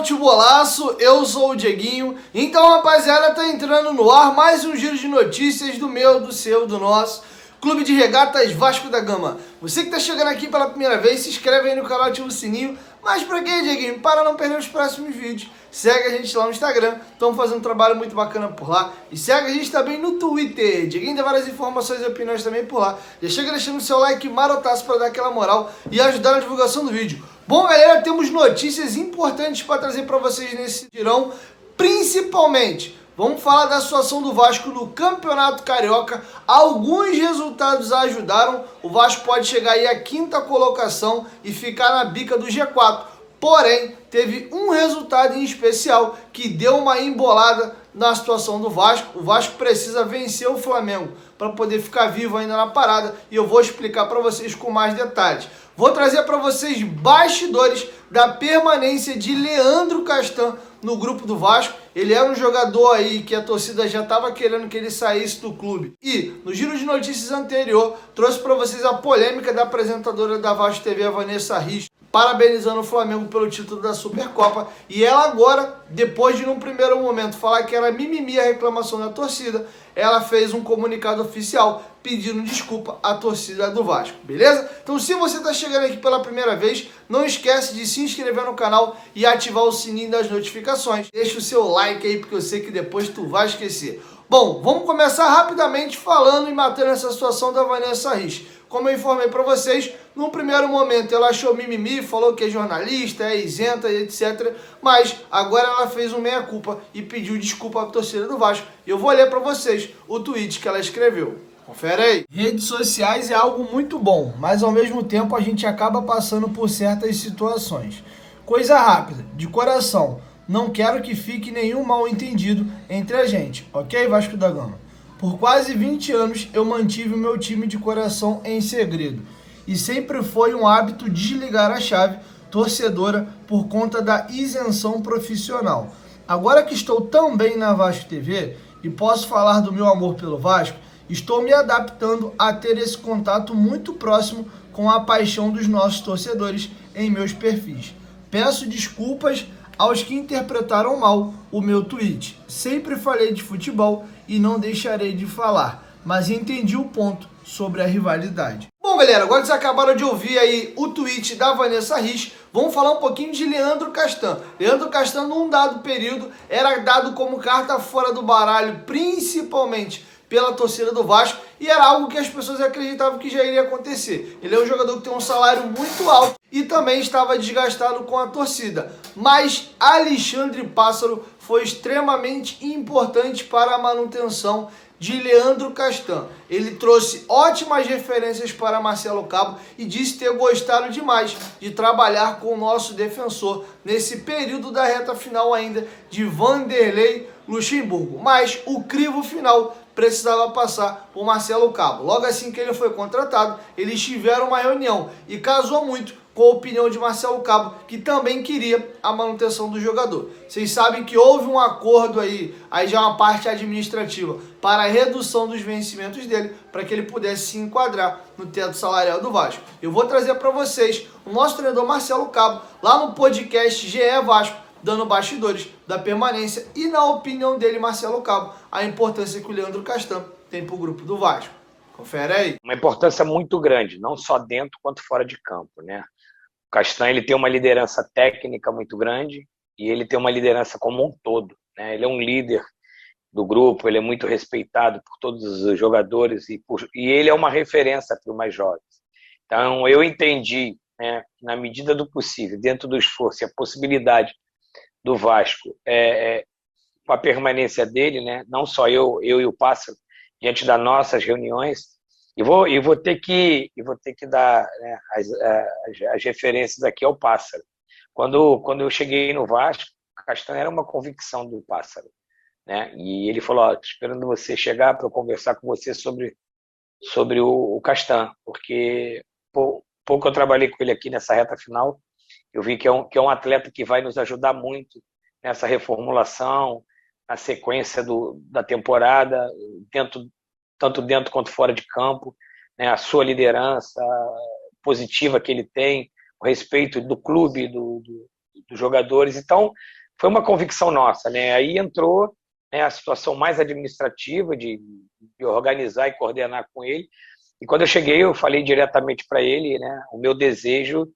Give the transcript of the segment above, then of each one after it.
Futebolaço, eu sou o Dieguinho. Então, rapaziada, tá entrando no ar mais um giro de notícias do meu, do seu, do nosso Clube de Regatas Vasco da Gama. Você que tá chegando aqui pela primeira vez, se inscreve aí no canal, ativa o sininho. Mas pra quê, Dieguinho? Para não perder os próximos vídeos. Segue a gente lá no Instagram, estamos fazendo um trabalho muito bacana por lá. E segue a gente também no Twitter. Dieguinho dá várias informações e opiniões também por lá. Já chega deixando o seu like marotaço para dar aquela moral e ajudar na divulgação do vídeo. Bom, galera, temos notícias importantes para trazer para vocês nesse girão. Principalmente, vamos falar da situação do Vasco no Campeonato Carioca. Alguns resultados ajudaram. O Vasco pode chegar aí à 5ª colocação e ficar na bica do G4. Porém, teve um resultado em especial que deu uma embolada na situação do Vasco. O Vasco precisa vencer o Flamengo para poder ficar vivo ainda na parada. E eu vou explicar para vocês com mais detalhes. Vou trazer para vocês bastidores da permanência de Leandro Castan no grupo do Vasco. Ele era um jogador aí que a torcida já estava querendo que ele saísse do clube. E no giro de notícias anterior, trouxe para vocês a polêmica da apresentadora da Vasco TV, a Vanessa Rios, parabenizando o Flamengo pelo título da Supercopa. E ela agora, depois de num primeiro momento falar que era mimimi a reclamação da torcida, ela fez um comunicado oficial pedindo desculpa à torcida do Vasco, beleza? Então, se você está chegando aqui pela primeira vez, não esquece de se inscrever no canal e ativar o sininho das notificações. Deixa o seu like aí, porque eu sei que depois tu vai esquecer. Bom, vamos começar rapidamente falando e matando essa situação da Vanessa Rios. Como eu informei para vocês, num primeiro momento ela achou mimimi, falou que é jornalista, é isenta e etc. Mas agora ela fez um meia-culpa e pediu desculpa à torcida do Vasco. E eu vou ler para vocês o tweet que ela escreveu. Confere aí. Redes sociais é algo muito bom, mas ao mesmo tempo a gente acaba passando por certas situações. Coisa rápida, de coração, não quero que fique nenhum mal entendido entre a gente, ok, Vasco da Gama? Por quase 20 anos eu mantive o meu time de coração em segredo e sempre foi um hábito desligar a chave torcedora por conta da isenção profissional. Agora que estou tão bem na Vasco TV e posso falar do meu amor pelo Vasco, estou me adaptando a ter esse contato muito próximo com a paixão dos nossos torcedores em meus perfis. Peço desculpas aos que interpretaram mal o meu tweet. Sempre falei de futebol e não deixarei de falar, mas entendi o ponto sobre a rivalidade. Bom, galera, agora vocês acabaram de ouvir aí o tweet da Vanessa Rios. Vamos falar um pouquinho de Leandro Castan. Leandro Castan, num dado período, era dado como carta fora do baralho, principalmente pela torcida do Vasco, e era algo que as pessoas acreditavam que já iria acontecer. Ele é um jogador que tem um salário muito alto e também estava desgastado com a torcida. Mas Alexandre Pássaro foi extremamente importante para a manutenção de Leandro Castan. Ele trouxe ótimas referências para Marcelo Cabo e disse ter gostado demais de trabalhar com o nosso defensor nesse período da reta final ainda de Vanderlei Luxemburgo. Mas o crivo final precisava passar por Marcelo Cabo. Logo assim que ele foi contratado, eles tiveram uma reunião e casou muito com a opinião de Marcelo Cabo, que também queria a manutenção do jogador. Vocês sabem que houve um acordo aí já uma parte administrativa, para a redução dos vencimentos dele, para que ele pudesse se enquadrar no teto salarial do Vasco. Eu vou trazer para vocês o nosso treinador Marcelo Cabo, lá no podcast GE Vasco, dando bastidores da permanência e, na opinião dele, Marcelo Cabo, a importância que o Leandro Castan tem para o grupo do Vasco. Confere aí. Uma importância muito grande, não só dentro quanto fora de campo, né? O Castan, ele tem uma liderança técnica muito grande e ele tem uma liderança como um todo, né? Ele é um líder do grupo, ele é muito respeitado por todos os jogadores e ele é uma referência para os mais jovens. Então, eu entendi, né, na medida do possível, dentro do esforço e a possibilidade do Vasco, com a permanência dele, né? Não só eu e o Pássaro, diante das nossas reuniões, e vou ter que dar, né, as referências aqui ao Pássaro. Quando eu cheguei no Vasco, Castan era uma convicção do Pássaro, né? E ele falou: esperando você chegar para eu conversar com você sobre o Castan, porque pouco eu trabalhei com ele aqui nessa reta final. Eu vi que é um atleta que vai nos ajudar muito nessa reformulação, na sequência da temporada, tanto dentro quanto fora de campo, né? A sua liderança positiva que ele tem, o respeito do clube, dos jogadores. Então, foi uma convicção nossa, né? Aí entrou, né, a situação mais administrativa de organizar e coordenar com ele. E quando eu cheguei, eu falei diretamente para ele, né, o meu desejo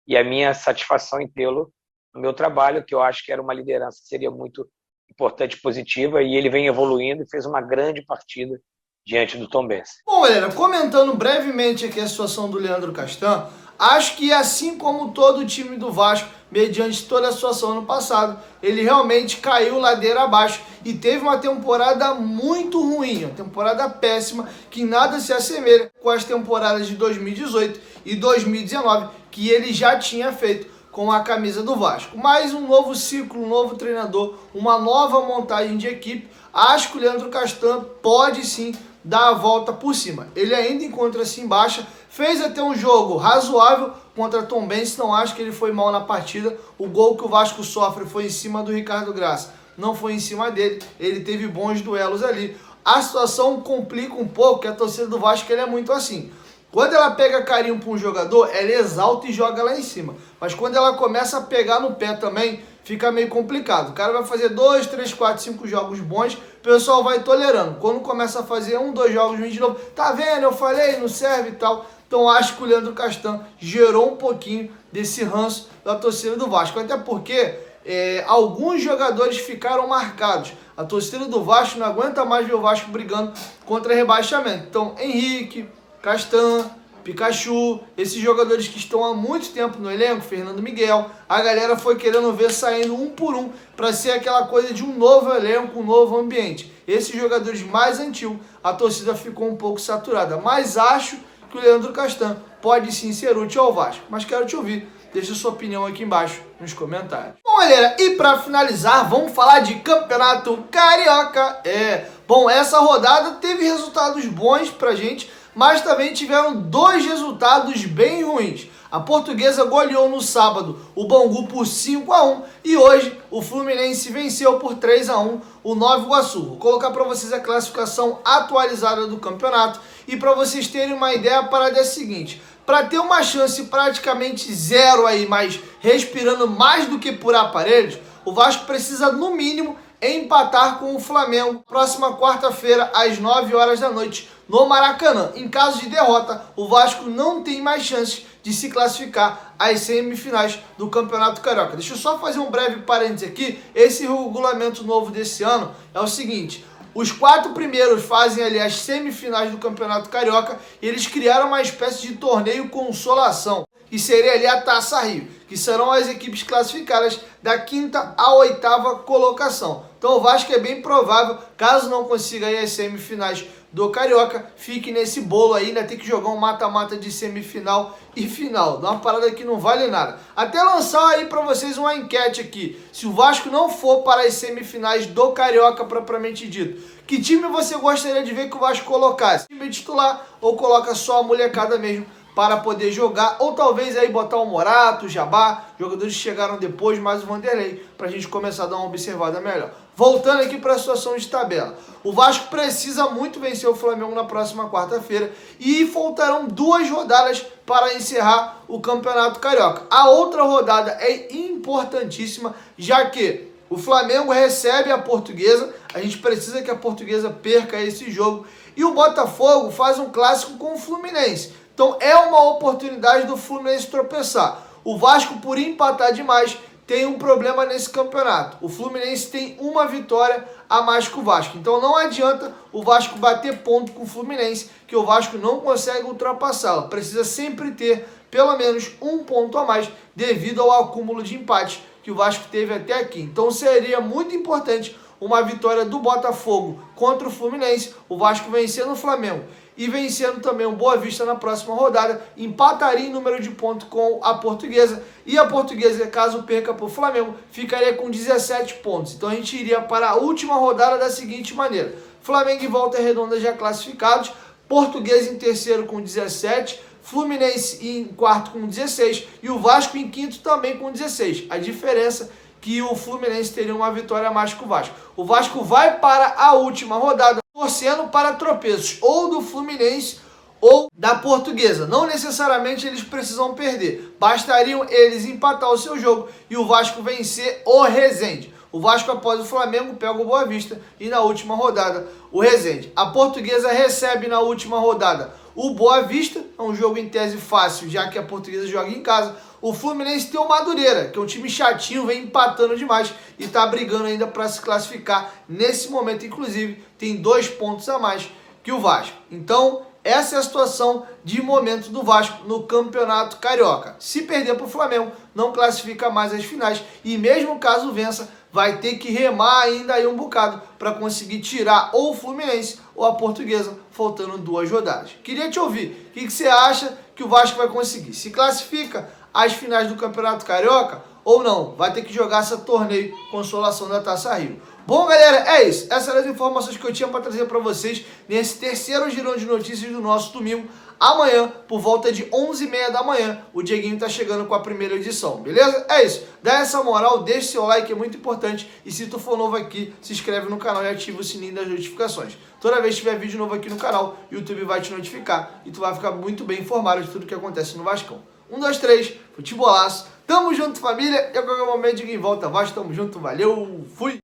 e a minha satisfação em tê-lo no meu trabalho, que eu acho que era uma liderança que seria muito importante e positiva, e ele vem evoluindo e fez uma grande partida diante do Tombense. Bom, galera, comentando brevemente aqui a situação do Leandro Castan, acho que assim como todo o time do Vasco, mediante toda a situação no passado, ele realmente caiu ladeira abaixo e teve uma temporada muito ruim, uma temporada péssima, que nada se assemelha com as temporadas de 2018 e 2019, que ele já tinha feito com a camisa do Vasco. Mais um novo ciclo, um novo treinador, uma nova montagem de equipe. Acho que o Leandro Castan pode sim dar a volta por cima. Ele ainda encontra-se em baixa, fez até um jogo razoável contra Tombense, não acho que ele foi mal na partida. O gol que o Vasco sofre foi em cima do Ricardo Graça, não foi em cima dele, ele teve bons duelos ali. A situação complica um pouco, porque a torcida do Vasco ele é muito assim. Quando ela pega carinho para um jogador, ela exalta e joga lá em cima. Mas quando ela começa a pegar no pé também, fica meio complicado. O cara vai fazer 2, 3, 4, 5 jogos bons, o pessoal vai tolerando. Quando começa a fazer 1, 2 jogos ruins de novo, tá vendo, eu falei, não serve e tal. Então acho que o Leandro Castan gerou um pouquinho desse ranço da torcida do Vasco. Até porque alguns jogadores ficaram marcados. A torcida do Vasco não aguenta mais ver o Vasco brigando contra rebaixamento. Então Henrique, Castan, Pikachu, esses jogadores que estão há muito tempo no elenco, Fernando Miguel, a galera foi querendo ver saindo um por um para ser aquela coisa de um novo elenco, um novo ambiente. Esses jogadores mais antigos, a torcida ficou um pouco saturada, mas acho que o Leandro Castan pode sim ser útil ao Vasco. Mas quero te ouvir, deixa sua opinião aqui embaixo nos comentários. Bom, galera, e para finalizar, vamos falar de Campeonato Carioca. Bom, essa rodada teve resultados bons pra gente, mas também tiveram 2 resultados bem ruins. A Portuguesa goleou no sábado o Bangu por 5-1 e hoje o Fluminense venceu por 3-1 o Nova Iguaçu. Vou colocar para vocês a classificação atualizada do campeonato e para vocês terem uma ideia, a parada é a seguinte: para ter uma chance praticamente zero aí, mas respirando mais do que por aparelhos, o Vasco precisa no mínimo empatar com o Flamengo próxima quarta-feira às 9 horas da noite no Maracanã. Em caso de derrota, o Vasco não tem mais chances de se classificar às semifinais do Campeonato Carioca. Deixa eu só fazer um breve parênteses aqui. Esse regulamento novo desse ano é o seguinte: os 4 primeiros fazem ali as semifinais do Campeonato Carioca e eles criaram uma espécie de torneio consolação, que seria ali a Taça Rio, que serão as equipes classificadas da 5ª à 8ª colocação. Então o Vasco é bem provável, caso não consiga aí as semifinais do Carioca, fique nesse bolo aí, ainda tem que jogar um mata-mata de semifinal e final. Dá uma parada que não vale nada. Até lançar aí para vocês uma enquete aqui. Se o Vasco não for para as semifinais do Carioca propriamente dito, que time você gostaria de ver que o Vasco colocasse? Time titular ou coloca só a molecada mesmo para poder jogar, ou talvez aí botar o Morato, o Jabá, jogadores que chegaram depois, mais o Vanderlei, para a gente começar a dar uma observada melhor. Voltando aqui para a situação de tabela, o Vasco precisa muito vencer o Flamengo na próxima quarta-feira e faltarão 2 rodadas para encerrar o Campeonato Carioca. A outra rodada é importantíssima, já que o Flamengo recebe a Portuguesa, a gente precisa que a Portuguesa perca esse jogo, e o Botafogo faz um clássico com o Fluminense. Então é uma oportunidade do Fluminense tropeçar. O Vasco, por empatar demais, tem um problema nesse campeonato. O Fluminense tem uma vitória a mais que o Vasco. Então não adianta o Vasco bater ponto com o Fluminense, que o Vasco não consegue ultrapassá-lo. Precisa sempre ter pelo menos um ponto a mais devido ao acúmulo de empates que o Vasco teve até aqui. Então seria muito importante uma vitória do Botafogo contra o Fluminense, o Vasco vencendo o Flamengo e vencendo também o Boa Vista na próxima rodada, empataria em número de pontos com a Portuguesa, e a Portuguesa, caso perca para o Flamengo, ficaria com 17 pontos. Então a gente iria para a última rodada da seguinte maneira: Flamengo e Volta Redonda já classificados, Portuguesa em terceiro com 17, Fluminense em quarto com 16 e o Vasco em quinto também com 16. A diferença que o Fluminense teria uma vitória a mais que o Vasco. O Vasco vai para a última rodada torcendo para tropeços ou do Fluminense ou da Portuguesa. Não necessariamente eles precisam perder. Bastariam eles empatar o seu jogo e o Vasco vencer o Resende. O Vasco, após o Flamengo, pega o Boa Vista e na última rodada o Resende. A Portuguesa recebe na última rodada o Boa Vista, é um jogo em tese fácil, já que a Portuguesa joga em casa. O Fluminense tem o Madureira, que é um time chatinho, vem empatando demais e está brigando ainda para se classificar. Nesse momento, inclusive, tem 2 pontos a mais que o Vasco. Então, essa é a situação de momento do Vasco no Campeonato Carioca. Se perder para o Flamengo, não classifica mais as finais e mesmo caso vença, vai ter que remar ainda aí um bocado para conseguir tirar ou o Fluminense ou a Portuguesa, faltando 2 rodadas. Queria te ouvir, o que você acha que o Vasco vai conseguir? Se classifica às finais do Campeonato Carioca ou não? Vai ter que jogar esse torneio Consolação da Taça Rio. Bom, galera, é isso. Essas eram as informações que eu tinha para trazer para vocês nesse terceiro girão de notícias do nosso domingo. Amanhã, por volta de 11h30 da manhã, o Dieguinho tá chegando com a primeira edição, beleza? É isso. Dá essa moral, deixa seu like, é muito importante. E se tu for novo aqui, se inscreve no canal e ativa o sininho das notificações. Toda vez que tiver vídeo novo aqui no canal, o YouTube vai te notificar e tu vai ficar muito bem informado de tudo que acontece no Vascão. 1, 2, 3, futebolaço. Tamo junto, família. E a qualquer momento, Dieguinho volta. Vasco, tamo junto, valeu, fui!